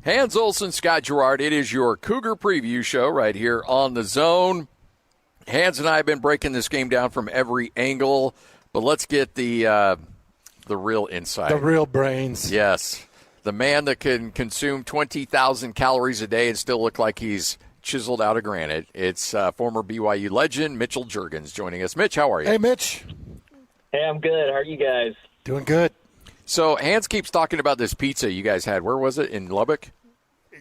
Hans Olsen, Scott Gerard. It is your Cougar Preview Show right here on the Zone. Hans and I have been breaking this game down from every angle, but let's get the real insight. The real brains. Yes. The man that can consume 20,000 calories a day and still look like he's chiseled out of granite. It's former BYU legend Mitch Juergens joining us. Mitch, how are you? Hey, Mitch. Hey, I'm good. How are you guys? Doing good. So Hans keeps talking about this pizza you guys had. Where was it? In Lubbock?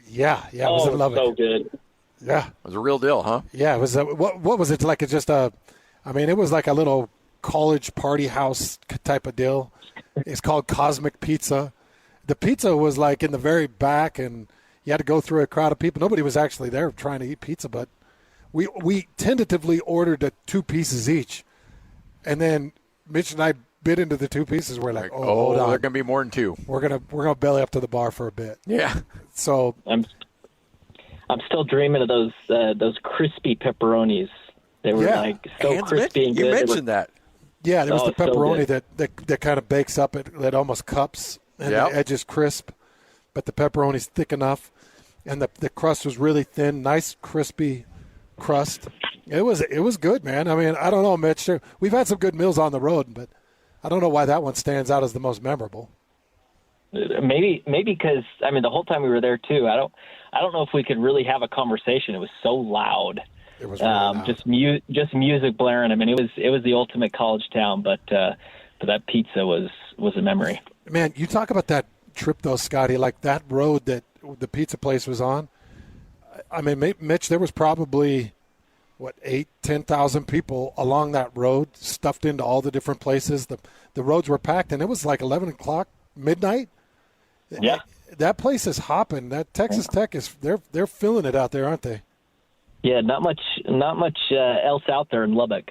Yeah, it was in Lubbock. So good. Yeah. It was a real deal, huh? Yeah, it was. What was it like? It's just it was like a little college party house type of deal. It's called Cosmic Pizza. The pizza was like in the very back, and you had to go through a crowd of people. Nobody was actually there trying to eat pizza, but we tentatively ordered 2 pieces each, and then Mitch and I bit into the 2 pieces. We're like, hold on, there are gonna be more than 2. We're gonna belly up to the bar for a bit. Yeah. So I'm still dreaming of those crispy pepperonis. They were like so Hans, crispy and good. You mentioned that. yeah, there was the pepperoni so that kind of bakes up. It almost cups, and Yep. the edge is crisp, but the pepperoni's thick enough, and the crust was really thin, nice crispy crust. It was good, man. I mean, I don't know, Mitch. We've had some good meals on the road, but I don't know why that one stands out as the most memorable. Maybe because the whole time we were there too. I don't know if we could really have a conversation. It was so loud. It was really loud. Just music blaring. I mean, it was the ultimate college town. But that pizza was a memory. Man, you talk about that trip though, Scotty. Like that road that the pizza place was on. I mean, Mitch, there was probably 10,000 people along that road, stuffed into all the different places. The roads were packed, and it was like 11 o'clock, midnight. Yeah, that place is hopping. That Texas Tech is they're feeling it out there, aren't they? Yeah, not much else out there in Lubbock.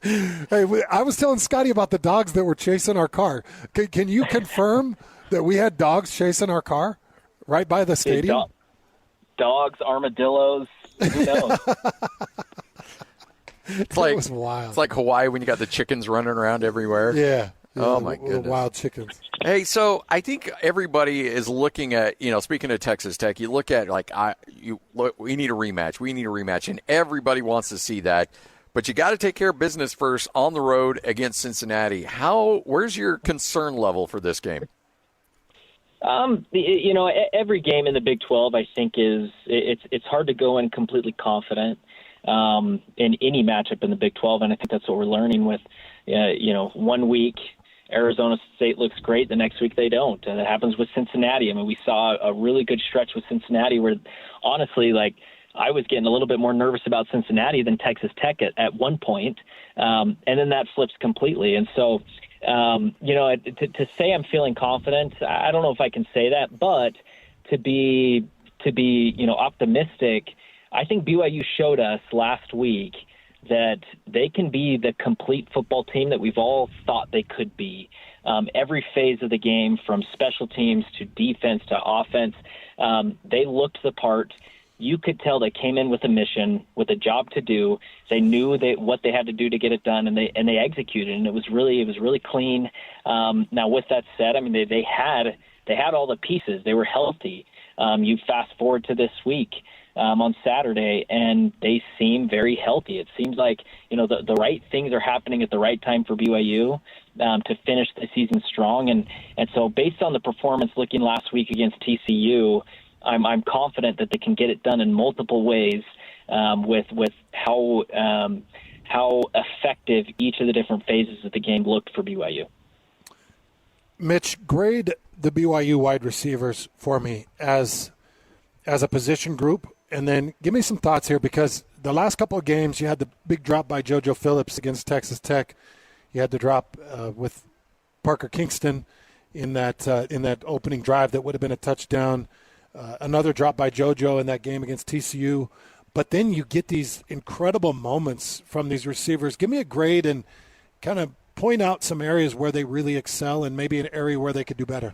Hey, I was telling Scotty about the dogs that were chasing our car. Can you confirm that we had dogs chasing our car right by the stadium? Dogs, armadillos. Who knows? It's like, it was wild. It's like Hawaii when you got the chickens running around everywhere. Yeah. Oh, my goodness. Wild chickens. Hey, so I think everybody is looking at, speaking of Texas Tech, you look at we need a rematch. We need a rematch, and everybody wants to see that. But you got to take care of business first on the road against Cincinnati. Where's your concern level for this game? Every game in the Big 12, I think it's hard to go in completely confident in any matchup in the Big 12, and I think that's what we're learning with. 1 week Arizona State looks great, the next week they don't, and it happens with Cincinnati. I mean, we saw a really good stretch with Cincinnati where, honestly, I was getting a little bit more nervous about Cincinnati than Texas Tech at one point, and then that flips completely. And so, to say I'm feeling confident, I don't know if I can say that, but to be optimistic, I think BYU showed us last week that they can be the complete football team that we've all thought they could be. Every phase of the game, from special teams to defense to offense, they looked the part. You could tell they came in with a mission, with a job to do. They knew what they had to do to get it done, and they executed. And it was really clean. Now, with that said, I mean they had all the pieces. They were healthy. You fast forward to this week on Saturday, and they seem very healthy. It seems like the right things are happening at the right time for BYU to finish the season strong. And so, based on the performance looking last week against TCU. I'm confident that they can get it done in multiple ways with how effective each of the different phases of the game looked for BYU. Mitch, grade the BYU wide receivers for me as a position group, and then give me some thoughts here, because the last couple of games you had the big drop by JoJo Phillips against Texas Tech. You had the drop with Parker Kingston in that opening drive that would have been a touchdown. Another drop by JoJo in that game against TCU. But then you get these incredible moments from these receivers. Give me a grade and kind of point out some areas where they really excel and maybe an area where they could do better.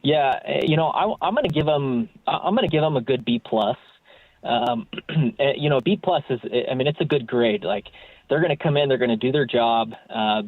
Yeah, I'm going to give them a good B+. B+ is, it's a good grade. they're going to come in, they're going to do their job,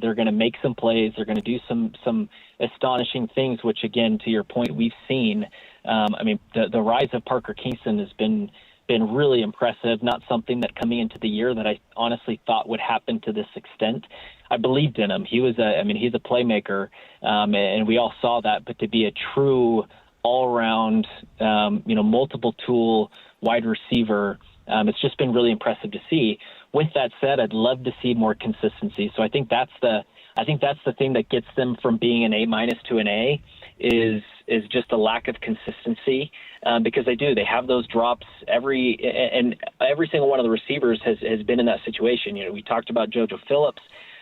they're going to make some plays, they're going to do some astonishing things, which, again, to your point, we've seen. The rise of Parker Kingston has been really impressive, not something that coming into the year that I honestly thought would happen to this extent. I believed in him. He's a playmaker, and we all saw that, but to be a true all-around, multiple tool wide receiver, it's just been really impressive to see. With that said, I'd love to see more consistency. So I think that's the thing that gets them from being an A- to an A is just a lack of consistency, because they have those drops every single one of the receivers has been in that situation. We talked about JoJo Phillips,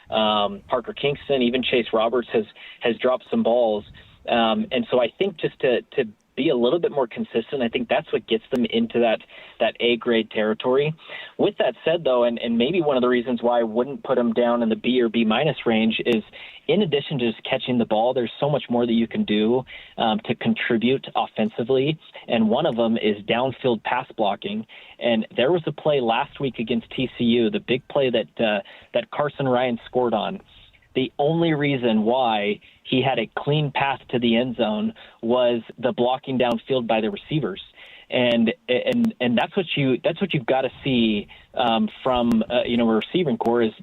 Parker Kingston, even Chase Roberts has dropped some balls. And so I think just to be a little bit more consistent, I think that's what gets them into that A-grade territory. With that said, though, and maybe one of the reasons why I wouldn't put them down in the B or B- range is, in addition to just catching the ball, there's so much more that you can do to contribute offensively, and one of them is downfield pass blocking. And there was a play last week against TCU, the big play that Carson Ryan scored on. The only reason why he had a clean path to the end zone was the blocking downfield by the receivers, and that's what you've got to see from a receiving core. Is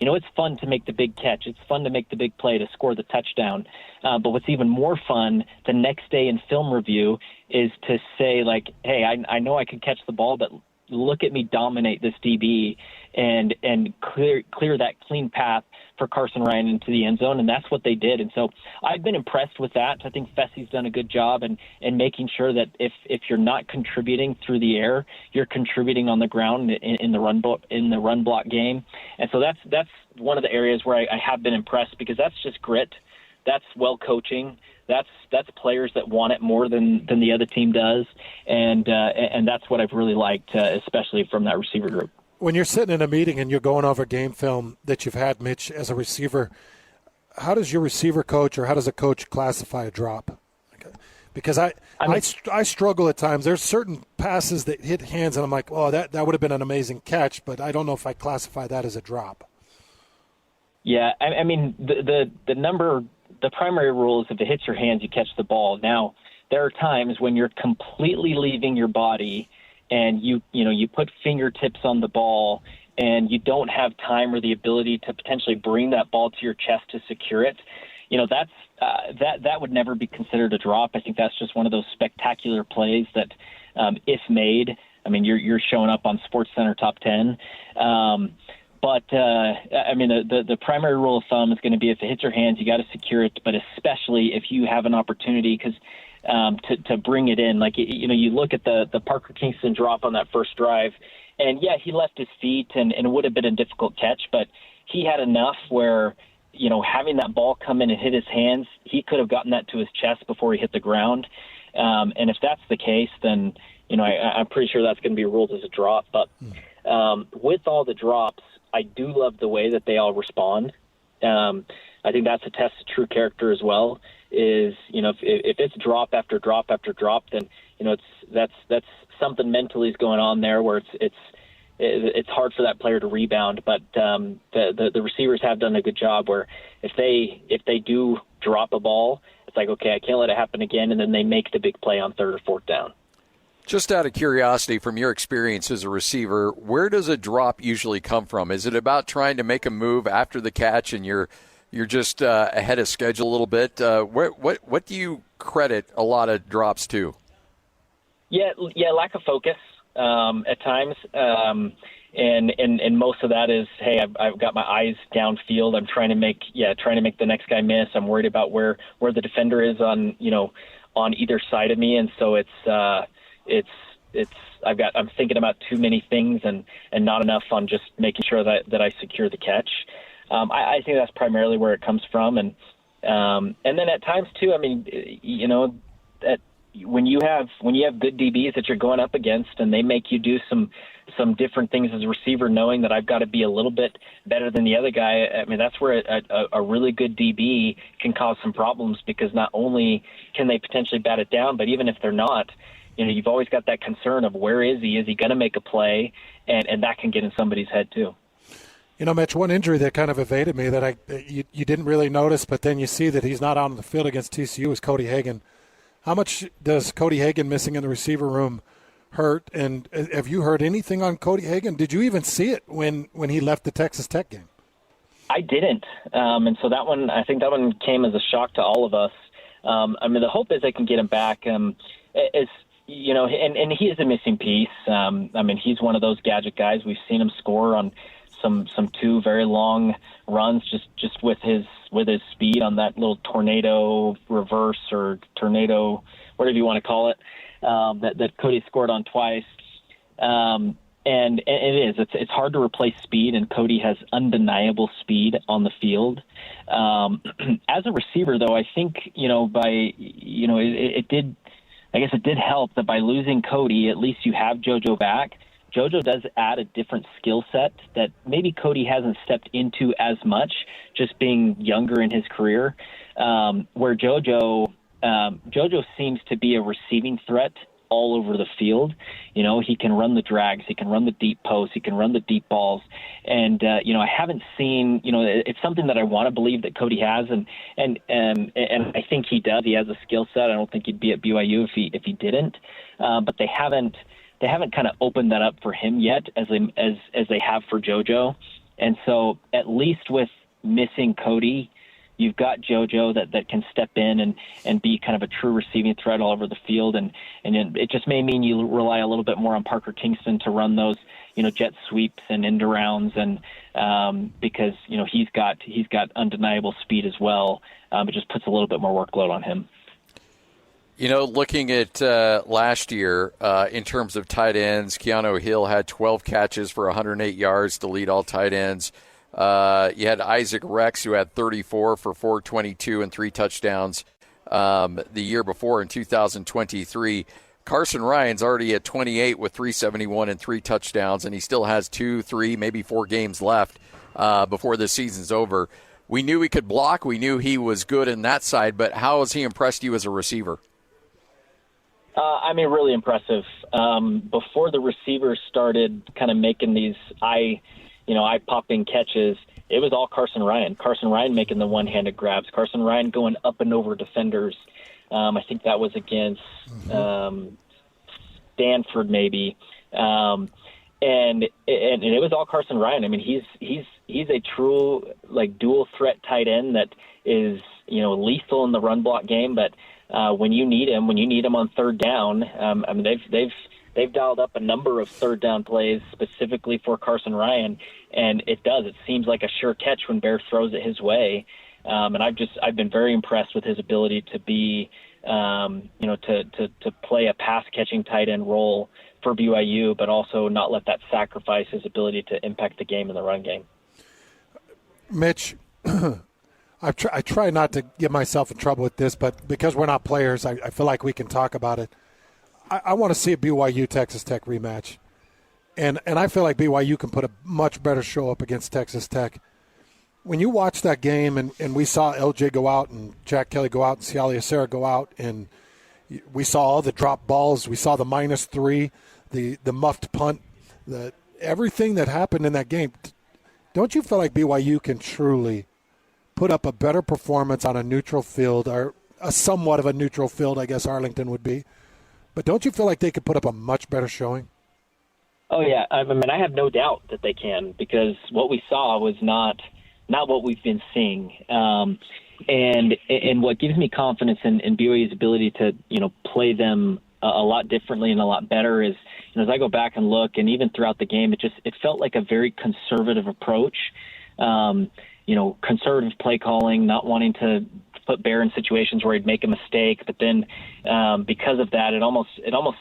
it's fun to make the big catch, it's fun to make the big play to score the touchdown, but what's even more fun the next day in film review is to say, like, hey, I know I can catch the ball, but look at me dominate this DB and clear that clean path for Carson Ryan into the end zone, and that's what they did. And so I've been impressed with that. I think Fessie's done a good job in making sure that if you're not contributing through the air, you're contributing on the ground in the run block game. And so that's one of the areas where I have been impressed, because that's just grit, that's well coaching. That's players that want it more than the other team does, and that's what I've really liked, especially from that receiver group. When you're sitting in a meeting and you're going over game film that you've had, Mitch, as a receiver, how does your receiver coach, or how does a coach classify a drop? Because I struggle at times. There's certain passes that hit hands, and I'm like, oh, that would have been an amazing catch, but I don't know if I classify that as a drop. Yeah, I mean, the primary rule is if it hits your hands, you catch the ball. Now, there are times when you're completely leaving your body and you put fingertips on the ball and you don't have time or the ability to potentially bring that ball to your chest to secure it. That would never be considered a drop. I think that's just one of those spectacular plays that, if made, I mean, you're showing up on SportsCenter top 10. But the primary rule of thumb is going to be if it hits your hands, you got to secure it. But especially if you have an opportunity, because to bring it in, like you look at the Parker Kingston drop on that first drive, and yeah, he left his feet, and it would have been a difficult catch, but he had enough where having that ball come in and hit his hands, he could have gotten that to his chest before he hit the ground. And if that's the case, then I'm pretty sure that's going to be ruled as a drop. But with all the drops, I do love the way that they all respond. I think that's a test of true character as well. Is if it's drop after drop after drop, then that's something mentally is going on there where it's hard for that player to rebound. But the receivers have done a good job where if they do drop a ball, it's like, okay, I can't let it happen again, and then they make the big play on third or fourth down. Just out of curiosity, from your experience as a receiver, where does a drop usually come from? Is it about trying to make a move after the catch and you're just ahead of schedule a little bit? What do you credit a lot of drops to? Yeah, lack of focus at times, and most of that is, hey, I've got my eyes downfield. I'm trying to make the next guy miss. I'm worried about where the defender is on either side of me, and so I'm thinking about too many things and not enough on just making sure that I secure the catch. I think that's primarily where it comes from, and then at times too. I mean, when you have good DBs that you're going up against, and they make you do some different things as a receiver, knowing that I've got to be a little bit better than the other guy. I mean, that's where a really good DB can cause some problems, because not only can they potentially bat it down, but even if they're not, you've always got that concern of where is he? Is he going to make a play? And that can get in somebody's head too. Mitch, one injury that kind of evaded me that you didn't really notice, but then you see that he's not out on the field against TCU is Cody Hagan. How much does Cody Hagan missing in the receiver room hurt? And have you heard anything on Cody Hagan? Did you even see it when he left the Texas Tech game? I didn't. And so I think that one came as a shock to all of us. The hope is they can get him back. And he is a missing piece. He's one of those gadget guys. We've seen him score on some two very long runs just with his speed on that little tornado reverse or tornado, whatever you want to call it, that Cody scored on twice. And it's hard to replace speed, and Cody has undeniable speed on the field. As a receiver, though, I think it did help that by losing Cody, at least you have JoJo back. JoJo does add a different skill set that maybe Cody hasn't stepped into as much, just being younger in his career. Where JoJo seems to be a receiving threat all over the field. He can run the drags, he can run the deep posts, he can run the deep balls. And, I haven't seen, it's something that I want to believe that Cody has. And I think he does. He has a skill set. I don't think he'd be at BYU if he didn't. But they haven't kind of opened that up for him yet as they have for JoJo. And so at least with missing Cody, you've got JoJo that can step in and be kind of a true receiving threat all over the field. And it just may mean you rely a little bit more on Parker Kingston to run those, jet sweeps and end arounds. And because, he's got undeniable speed as well. It just puts a little bit more workload on him. Looking at last year in terms of tight ends, Keanu Hill had 12 catches for 108 yards to lead all tight ends. You had Isaac Rex, who had 34 for 422 and 3 touchdowns the year before in 2023. Carson Ryan's already at 28 with 371 and 3 touchdowns, and he still has 2, 3, maybe 4 games left before the season's over. We knew he could block. We knew he was good in that side, but how has he impressed you as a receiver? Really impressive. Before the receivers started kind of making these eye-popping catches, it was all Carson Ryan. Carson Ryan making the one-handed grabs. Carson Ryan going up and over defenders. I think that was against Stanford maybe. And it was all Carson Ryan. He's a true dual threat tight end that is lethal in the run block game, but when you need him on third down, they've dialed up a number of third down plays specifically for Carson Ryan, and it seems like a sure catch when Bear throws it his way. And I've been very impressed with his ability to be, to play a pass catching tight end role for BYU, but also not let that sacrifice his ability to impact the game in the run game. Mitch, I try not to get myself in trouble with this, but because we're not players, I feel like we can talk about it. I want to see a BYU Texas Tech rematch, and I feel like BYU can put a much better show up against Texas Tech. When you watch that game, and we saw LJ go out and Jack Kelly go out and Siali Acera go out, and we saw all the drop balls, we saw the -3, the muffed punt, everything that happened in that game. Don't you feel like BYU can truly put up a better performance on a neutral field, or a somewhat of a neutral field, I guess Arlington would be? But don't you feel like they could put up a much better showing? Oh, yeah. I have no doubt that they can, because what we saw was not what we've been seeing. And what gives me confidence in BYU's ability to, play them a lot differently and a lot better is, as I go back and look, and even throughout the game, it felt like a very conservative approach. Conservative play calling, not wanting to put Bear in situations where he'd make a mistake. But then because of that, it almost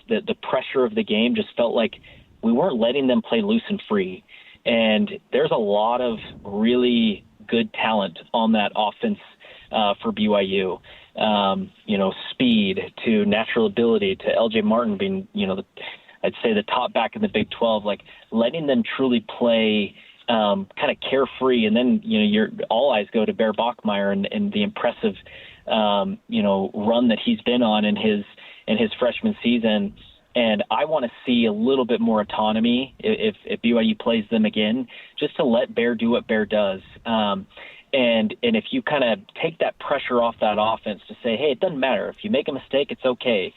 the pressure of the game just felt like we weren't letting them play loose and free. And there's a lot of really good talent on that offense for BYU. Speed to natural ability to LJ Martin being, I'd say the top back in the Big 12, letting them truly play kind of carefree. And then, all eyes go to Bear Bachmeier and the impressive, run that he's been on in his freshman season. And I want to see a little bit more autonomy if BYU plays them again, just to let Bear do what Bear does. And if you kind of take that pressure off that offense to say, hey, it doesn't matter. If you make a mistake, it's okay,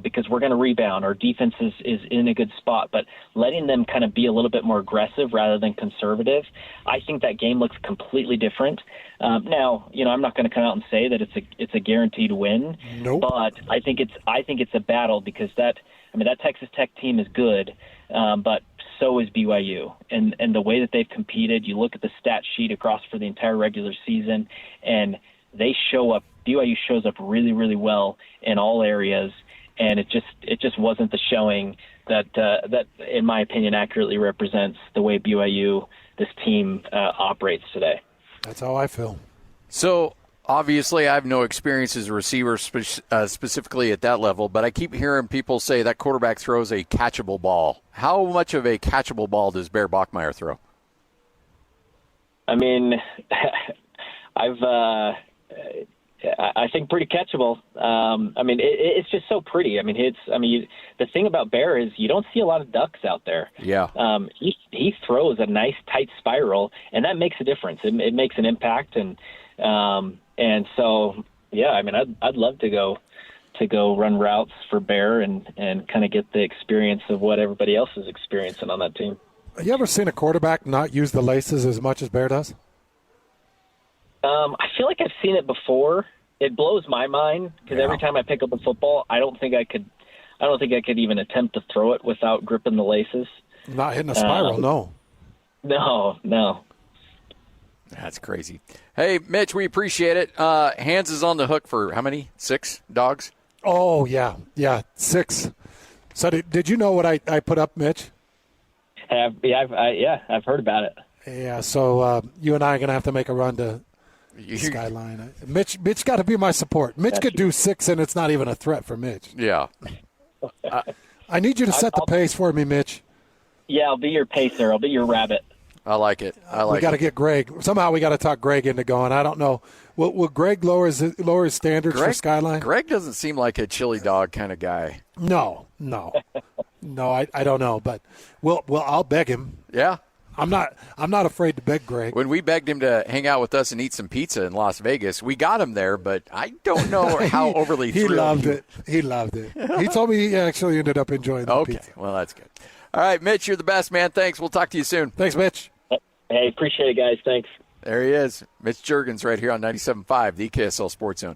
because we're going to rebound. Our defense is in a good spot. But letting them kind of be a little bit more aggressive rather than conservative, I think that game looks completely different. Now, I'm not going to come out and say that it's a guaranteed win. Nope. But I think it's a battle, because that Texas Tech team is good, but so is BYU. And the way that they've competed, you look at the stat sheet across for the entire regular season, and they show up. BYU shows up really, really well in all areas, and it just wasn't the showing that in my opinion accurately represents the way BYU, this team, operates today. That's how I feel. So obviously I have no experience as a receiver specifically at that level, but I keep hearing people say that quarterback throws a catchable ball. How much of a catchable ball does Bear Bachmeier throw? I mean, I think pretty catchable. It's just so pretty. The thing about Bear is you don't see a lot of ducks out there. Yeah. He throws a nice tight spiral, and that makes a difference. It makes an impact, and so yeah. I'd love to go run routes for Bear and kind of get the experience of what everybody else is experiencing on that team. Have you ever seen a quarterback not use the laces as much as Bear does? I feel like I've seen it before. It blows my mind, because every time I pick up a football, I don't think I could even attempt to throw it without gripping the laces. Not hitting a spiral, no. No. That's crazy. Hey, Mitch, we appreciate it. Hans is on the hook for how many? 6 dogs? Oh, yeah, 6. So did you know what I put up, Mitch? I've heard about it. Yeah, so you and I are going to have to make a run to Skyline. Mitch got to be my support. Mitch could do 6, and it's not even a threat for Mitch. Yeah. I need you to set the pace for me, Mitch. Yeah, I'll be your pacer. I'll be your rabbit. I like it. We got to get Greg. Somehow we got to talk Greg into going. I don't know. Will Greg lower his standards for Skyline? Greg doesn't seem like a chili dog kind of guy. No. I don't know, but I'll beg him. Yeah. I'm not afraid to beg Greg. When we begged him to hang out with us and eat some pizza in Las Vegas, we got him there, but I don't know how overly he thrilled loved it. He loved it. He told me he actually ended up enjoying the pizza. Okay, well, that's good. All right, Mitch, you're the best, man. Thanks. We'll talk to you soon. Thanks, Mitch. Hey, appreciate it, guys. Thanks. There he is, Mitch Juergens, right here on 97.5, the KSL Sports Zone.